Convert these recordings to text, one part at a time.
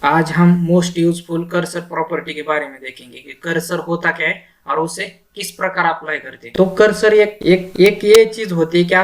आज हम most useful cursor property के बारे में देखेंगे कि कर्सर होता क्या है और उसे किस प्रकार अप्लाई करते हैं। तो कर्सर एक ये चीज होती है कि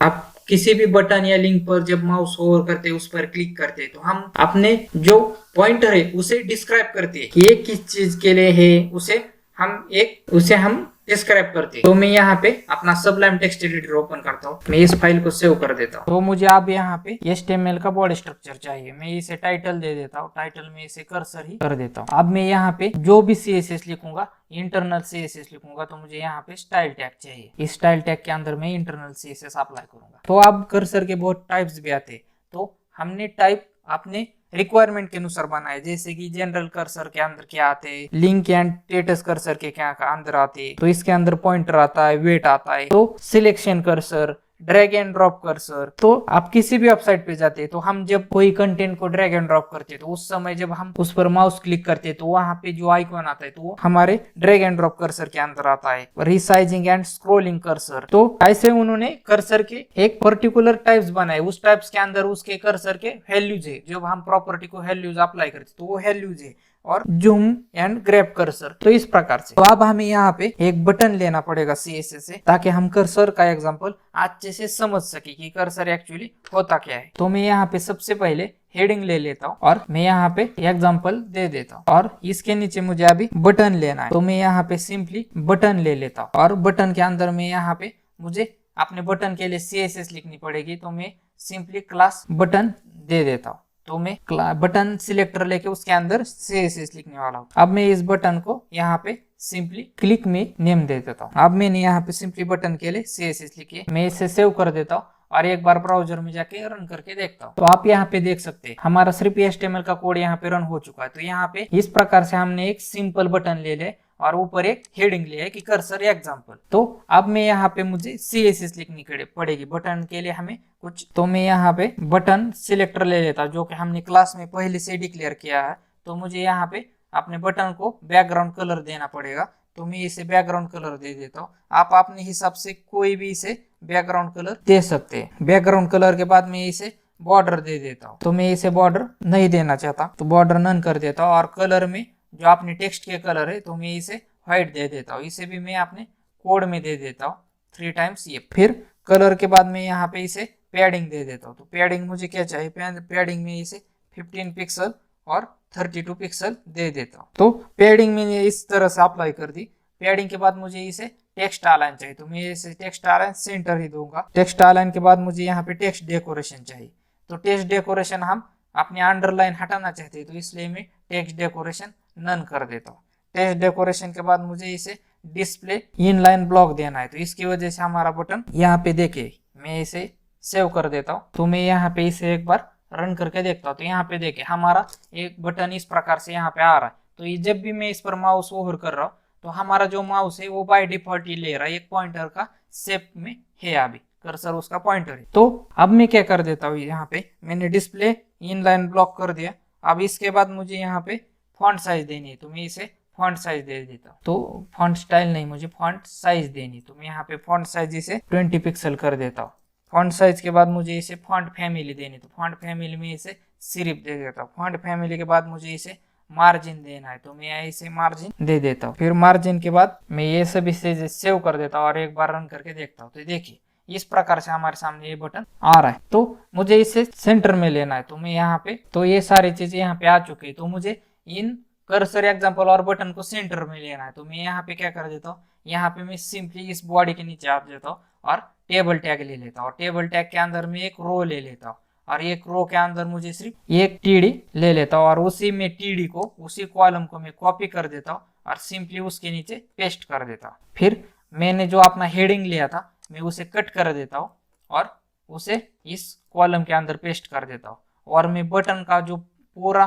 आप किसी भी बटन या लिंक पर जब माउस होवर करते हैं, उस पर क्लिक करते हैं, तो हम अपने जो पॉइंटर है उसे डिस्क्राइब करते हैं कि ये किस चीज के लिए है, उसे हम डिस्क्राइब करते हैं। तो मैं यहाँ पे अपना सबलाइम टेक्स्ट एडिटर ओपन करता हूँ, मैं इस फाइल को सेव कर देता हूँ। तो मुझे अब यहाँ पे HTML का बॉडी स्ट्रक्चर चाहिए, मैं इसे टाइटल दे देता हूँ, टाइटल में इसे कर्सर ही कर देता हूँ। अब मैं यहाँ पे जो भी CSS लिखूंगा, इंटरनल CSS लिखूंगा, तो मुझे यहाँ पे स्टाइल टैग चाहिए। इस स्टाइल टैग के अंदर मैं इंटरनल CSS अप्लाई करूंगा। तो अब कर्सर के बहुत टाइप्स भी आते हैं, तो हमने टाइप अपने रिक्वायरमेंट के अनुसार बनाए, जैसे कि जनरल कर्सर के अंदर क्या आते हैं, लिंक एंड स्टेटस कर्सर के क्या अंदर आते हैं, तो इसके अंदर पॉइंटर आता है, वेट आता है, तो selection cursor, drag and drop cursor. तो आप किसी भी वेबसाइट पे जाते हैं तो हम जब कोई कंटेंट को ड्रैग एंड ड्रॉप करते हैं, तो उस समय जब हम उस पर माउस क्लिक करते हैं तो वहां पे जो आइकॉन आता है तो वो हमारे ड्रैग एंड ड्रॉप कर्सर के अंदर आता है। रिसाइजिंग एंड स्क्रोलिंग कर्सर, तो ऐसे उन्होंने कर्सर के एक पर्टिकुलर टाइप्स बनाए, उस टाइप्स के अंदर उसके कर्सर के वैल्यूज है, जब हम प्रॉपर्टी को वैल्यूज अप्लाई करते तो वो वैल्यूज है। और जूम एंड ग्रैब कर्सर, तो इस प्रकार से। तो अब हमें यहाँ पे एक बटन लेना पड़ेगा CSS से, ताकि हम कर्सर का एग्जांपल अच्छे से समझ सके कि कर्सर एक्चुअली होता क्या है। तो मैं यहाँ पे सबसे पहले हेडिंग ले लेता हूँ और मैं यहाँ पे एग्जांपल दे देता हूँ, और इसके नीचे मुझे अभी बटन लेना है, तो मैं यहाँ पे सिंपली बटन ले लेता हूँ। और बटन के अंदर में यहाँ पे मुझे अपने बटन के लिए CSS लिखनी पड़ेगी, तो मैं सिंपली क्लास बटन दे देता हूँ। तो मैं बटन सिलेक्टर लेके उसके अंदर CSS लिखने वाला हूँ। अब मैं इस बटन को यहाँ पे सिंपली क्लिक में नेम दे देता हूँ। अब मैंने यहाँ पे सिंपली बटन के लिए CSS लिखी, मैं इसे सेव कर देता हूँ और एक बार ब्राउजर में जाके रन करके देखता हूँ। तो आप यहाँ पे देख सकते हैं हमारा सिर्फ HTML का कोड यहाँ पे रन हो चुका है। तो यहाँ पे इस प्रकार से हमने एक सिंपल बटन ले ले और ऊपर एक हेडिंग लिया है कि कर्सर एग्जांपल। तो अब मैं यहाँ पे मुझे CSS लिखनी पड़ेगी बटन के लिए हमें कुछ, तो मैं यहाँ पे बटन सिलेक्टर ले लेता जो कि हमने क्लास में पहले से डिक्लेयर किया है। तो मुझे यहाँ पे अपने बटन को बैकग्राउंड कलर देना पड़ेगा, तो मैं इसे बैकग्राउंड कलर दे देता हूँ। आप अपने हिसाब से कोई भी इसे बैकग्राउंड कलर दे सकते हैं। बैकग्राउंड कलर के बाद मैं इसे बॉर्डर दे देता हूँ, तो मैं इसे बॉर्डर नहीं देना चाहता तो बॉर्डर नन कर देता हूँ। और कलर में जो आपने टेक्स्ट के कलर है तो मैं इसे व्हाइट दे देता हूँ, इसे भी मैं अपने कोड में दे देता हूँ 3 टाइम्स ये। फिर कलर के बाद मैं यहाँ पे इसे पैडिंग दे देता हूँ। तो पैडिंग मुझे क्या चाहिए, पैडिंग में इसे 15 पिक्सल और 32 पिक्सल दे देता हूँ। तो पैडिंग मैंने इस तरह से अप्लाई कर दी। पैडिंग के बाद मुझे इसे टेक्स्ट अलाइन चाहिए, तो मैं इसे टेक्स्ट अलाइन सेंटर ही दूंगा। टेक्स्ट अलाइन के बाद मुझे यहाँ पे टेक्स्ट डेकोरेशन चाहिए, तो टेक्स्ट डेकोरेशन हम अपने अंडरलाइन हटाना चाहते हैं, तो इसलिए मैं टेक्स्ट डेकोरेशन नन कर देता हूँ। टेक्स्ट डेकोरेशन के बाद मुझे इसे डिस्प्ले इनलाइन ब्लॉक देना है, तो इसकी वजह से हमारा बटन यहाँ पे देखे, मैं इसे सेव कर देता हूँ। तो मैं यहाँ पे इसे एक बार रन करके देखता हूँ, तो यहाँ पे देखे हमारा एक बटन इस प्रकार से यहाँ पे आ रहा है। तो ये जब भी मैं इस पर माउस ओवर कर रहा हूँ तो हमारा जो माउस है वो बाय डिफॉल्ट ही ले रहा है, एक पॉइंटर का शेप में है, अभी कर्सर उसका पॉइंटर है। तो अब मैं क्या कर देता हूँ, यहाँ पे मैंने डिस्प्ले इनलाइन ब्लॉक कर दिया। अब इसके बाद मुझे यहाँ पे फॉन्ट साइज देनी है, तो मैं इसे फॉन्ट साइज दे देता हूँ। तो फॉन्ट स्टाइल नहीं, मुझे फॉन्ट साइज देनी, तो मैं यहाँ पे फॉन्ट साइज इसे 20 पिक्सल कर देता हूँ। फॉन्ट साइज के बाद मुझे इसे फॉन्ट फैमिली देनी, तो फॉन्ट फैमिली में इसे सिर्फ दे देता हूँ। फॉन्ट फैमिली के बाद मुझे इसे मार्जिन देना है, तो मैं इसे मार्जिन दे देता हूँ। फिर मार्जिन के बाद मैं ये सब इसे सेव कर देता हूँ और एक बार रन करके देखता हूँ। तो देखिए इस प्रकार से हमारे सामने ये बटन आ रहा है। तो मुझे इसे सेंटर में लेना है, तो मैं यहाँ पे, तो ये सारी चीजें यहाँ पे आ चुकी है, तो मुझे इन कर्सर एग्जांपल और बटन को सेंटर में लेना है। तो मैं यहाँ पे क्या कर देता हूँ, यहाँ पे मैं सिंपली इस बॉडी के नीचे आ देता हूँ और टेबल टैग ले लेता हूँ। टेबल टैग के अंदर में एक रो ले लेता हूँ और एक रो के अंदर मुझे सिर्फ एक टीडी ले लेता हूँ और उसी में टीडी को, उसी कॉलम को मैं कॉपी कर देता हूँ और सिंपली उसके नीचे पेस्ट कर देता हूँ। फिर मैंने जो अपना हेडिंग लिया था मैं उसे कट कर देता हूँ और उसे इस कॉलम के अंदर पेस्ट कर देता हूँ। और मैं बटन का जो पूरा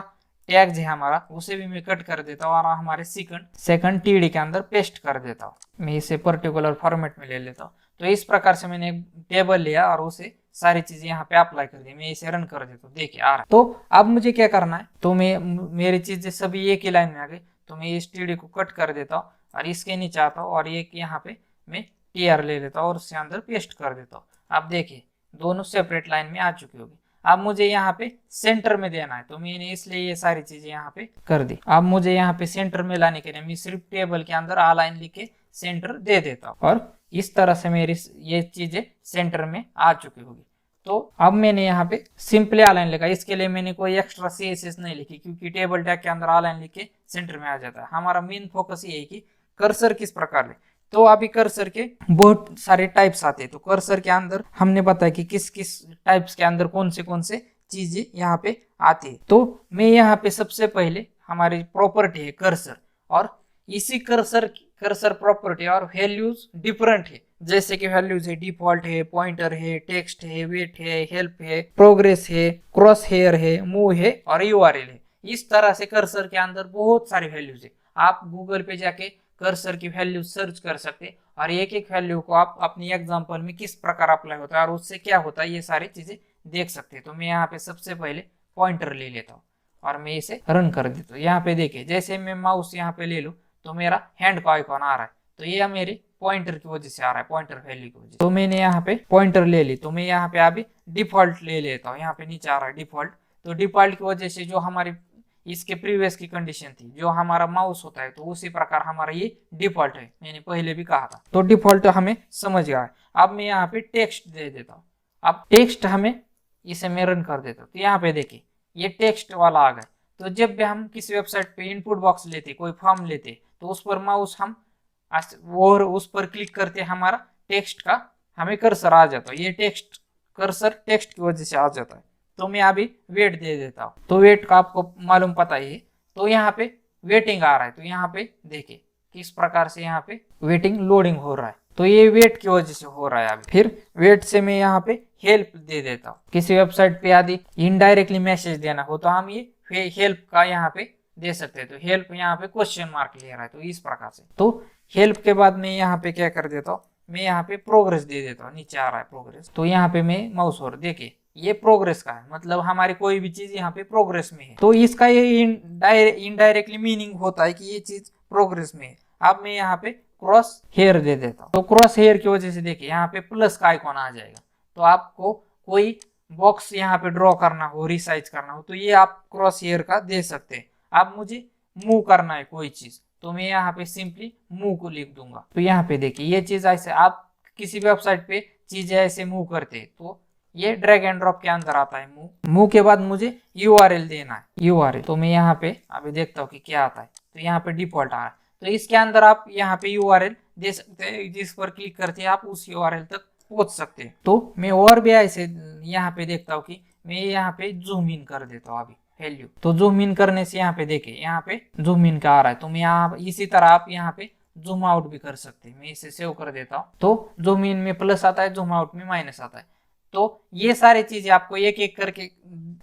टैग है हमारा उसे भी मैं कट कर देता हूँ और हमारे सेकंड टीडी के अंदर पेस्ट कर देता हूँ। मैं इसे पर्टिकुलर फॉर्मेट में ले लेता हूँ। तो इस प्रकार से मैंने एक टेबल लिया और उसे सारी चीजें यहाँ पे अप्लाई कर दी। मैं इसे रन कर देता हूँ, देखिए आ रहा है। तो अब मुझे क्या करना है, तो मैं मेरी चीजें सभी एक ही लाइन में आ गई, तो मैं इस टीडी को कट कर देता हूँ और इसके नीचे आता हूँ और एक यहाँ पे मैं टीआर ले लेता हूँ और उसके अंदर पेस्ट कर देता हूँ। आप देखिए दोनों सेपरेट लाइन में आ चुकी होगी। अब मुझे यहाँ पे सेंटर में देना है, तो मैंने इसलिए ये सारी चीजें यहाँ पे कर दी। अब मुझे यहाँ पे सेंटर में लाने के लिए मैं सिर्फ टेबल के अंदर अलाइन लिख के सेंटर दे देता हूँ, और इस तरह से मेरी ये चीजें सेंटर में आ चुकी होगी। तो अब मैंने यहाँ पे सिंपली अलाइन लिखा, इसके लिए मैंने कोई एक्स्ट्रा CSS नहीं लिखी, क्योंकि टेबल टैग के अंदर अलाइन लिख के सेंटर में आ जाता है। हमारा मेन फोकस ये है कि कर्सर किस प्रकार ले। तो अभी कर्सर के बहुत सारे टाइप्स आते हैं, तो कर्सर के अंदर हमने बताया कि किस किस टाइप्स के अंदर कौन से चीजें यहाँ पे आती है। तो मैं यहाँ पे सबसे पहले हमारी प्रॉपर्टी है कर्सर, और इसी कर्सर प्रॉपर्टी और वैल्यूज डिफरेंट है। जैसे कि वैल्यूज है डिफॉल्ट है, पॉइंटर है, टेक्स्ट है, वेट है, हेल्प है, प्रोग्रेस है, क्रॉस हेयर है, मूव है और URL है। इस तरह से कर्सर के अंदर बहुत सारी वैल्यूज है। आप गूगल पे जाके कर्सर की वैल्यू सर्च कर सकते, और एक एक वैल्यू को आप अपनी एग्जांपल में किस प्रकार अप्लाई होता है और उससे क्या होता है, ये सारी चीजें देख सकते हैं। तो मैं यहाँ पे सबसे पहले पॉइंटर ले लेता हूँ और मैं इसे रन कर देता हूँ। यहाँ पे देखिए, जैसे मैं माउस यहाँ पे ले लूँ तो मेरा हैंड का आइकॉन आ रहा है, तो ये मेरी पॉइंटर की वजह से आ रहा है, पॉइंटर वैल्यू की वजह से। तो मैंने यहाँ पे पॉइंटर ले ली, तो मैं यहाँ पे अभी डिफॉल्ट ले लेता हूँ। यहाँ पे नीचे आ रहा है डिफॉल्ट, तो डिफॉल्ट की वजह से जो हमारी इसके प्रीवियस की कंडीशन थी, जो हमारा माउस होता है, तो उसी प्रकार हमारा ये डिफॉल्ट है, मैंने पहले भी कहा था। तो डिफॉल्ट हमें समझ गया है। अब मैं यहाँ पे टेक्स्ट दे देता हूँ। अब टेक्स्ट हमें इसे मैं रन कर देता हूँ, तो यहाँ पे देखिए ये टेक्स्ट वाला आ गया। तो जब भी हम किसी वेबसाइट पे इनपुट बॉक्स लेते, कोई फॉर्म लेते, तो उस पर माउस हम और उस पर क्लिक करते, हमारा टेक्स्ट का हमें कर्सर आ जाता है। ये टेक्स्ट कर्सर टेक्स्ट की वजह से आ जाता है। तो मैं अभी वेट दे देता हूँ, तो वेट का आपको मालूम पता ही है। तो यहाँ पे वेटिंग आ रहा है, तो यहाँ पे देखिए किस प्रकार से यहाँ पे वेटिंग लोडिंग हो रहा है। तो ये वेट की वजह से हो रहा है। अभी फिर वेट से मैं यहाँ पे हेल्प दे देता हूँ। किसी वेबसाइट पे यदि इनडायरेक्टली मैसेज देना हो तो हम ये हेल्प का यहाँ पे दे सकते हैं। तो हेल्प यहाँ पे क्वेश्चन मार्क ले रहा है, तो इस प्रकार से। तो हेल्प के बाद मैं यहाँ पे क्या कर देता हूँ, मैं यहाँ पे प्रोग्रेस दे देता हूँ। नीचे आ रहा है प्रोग्रेस, तो यहाँ पे मैं माउस और देखिए ये प्रोग्रेस का है, मतलब हमारी कोई भी चीज यहाँ पे प्रोग्रेस में है। तो इसका ये इनडायरेक्टली मीनिंग होता है कि ये चीज प्रोग्रेस में है। अब मैं यहाँ पे क्रॉस हेयर दे देता हूँ। तो क्रॉस हेयर की वजह से देखिए यहाँ पे प्लस का आइकॉन आ जाएगा। तो आपको कोई बॉक्स यहाँ पे ड्रॉ करना हो, रिसाइज करना हो, तो ये आप क्रॉस हेयर का दे सकते हैं। अब मुझे मूव करना है कोई चीज, तो मैं यहाँ पे सिंपली मूव को लिख दूंगा। तो यहाँ पे देखिए ये चीज ऐसे आप किसी वेबसाइट पे चीजें ऐसे मूव करते हैं, तो ये ड्रैग एंड ड्रॉप के अंदर आता है मूव के बाद मुझे URL देना है, URL। तो मैं यहाँ पे अभी देखता हूँ कि क्या आता है। तो यहाँ पे डिफॉल्ट आ रहा है, तो इसके अंदर आप यहाँ पे URL दे सकते हैं, जिस पर क्लिक करते हैं आप उस URL तक पहुंच सकते हैं। तो मैं और भी ऐसे यहाँ पे देखता हूँ कि मैं यहाँ पे जूम इन कर देता हूँ अभी वैल्यू। तो जूम इन करने से यहाँ पे देखिए यहाँ पे जूम इन का आ रहा है। तो मैं यहाँ इसी तरह आप यहाँ पे जूम आउट भी कर सकते हैं। मैं इसे सेव कर देता हूँ, तो जूम इन में प्लस आता है, जूम आउट में माइनस आता है। तो ये सारी चीजें आपको एक एक करके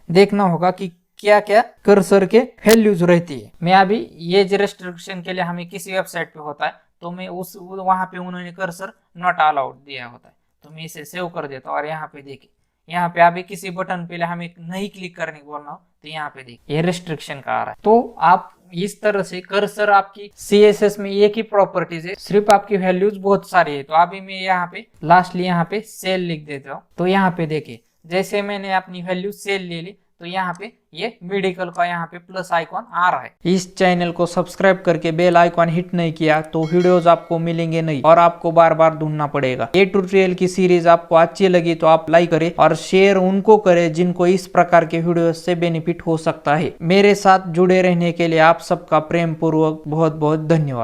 देखना होगा कि क्या क्या कर्सर के वैल्यूज रहती है। मैं अभी ये रेस्ट्रिक्शन के लिए हमें किसी वेबसाइट पे होता है, तो मैं उस वहां पे उन्होंने कर्सर नॉट अलाउड दिया होता है, तो मैं इसे सेव कर देता हूँ। और यहाँ पे देखिए यहाँ पे अभी किसी बटन पे हमें नहीं क्लिक करने को बोलना हो, तो यहाँ पे देखिए ये रेस्ट्रिक्शन का आ रहा है। तो आप इस तरह से कर्सर आपकी CSS में एक ही प्रॉपर्टीज है, सिर्फ आपकी वैल्यूज बहुत सारी है। तो अभी मैं यहाँ पे लास्टली यहाँ पे सेल लिख देता हूँ। तो यहाँ पे देखिए जैसे मैंने अपनी वैल्यू सेल ले ली, तो यहाँ पे ये मेडिकल का यहाँ पे प्लस आइकॉन आ रहा है। इस चैनल को सब्सक्राइब करके बेल आइकॉन हिट नहीं किया तो वीडियोस आपको मिलेंगे नहीं और आपको बार बार ढूंढना पड़ेगा। ये ट्यूटोरियल की सीरीज आपको अच्छी लगी तो आप लाइक करें और शेयर उनको करें जिनको इस प्रकार के वीडियो से बेनिफिट हो सकता है। मेरे साथ जुड़े रहने के लिए आप सबका प्रेम पूर्वक बहुत बहुत धन्यवाद।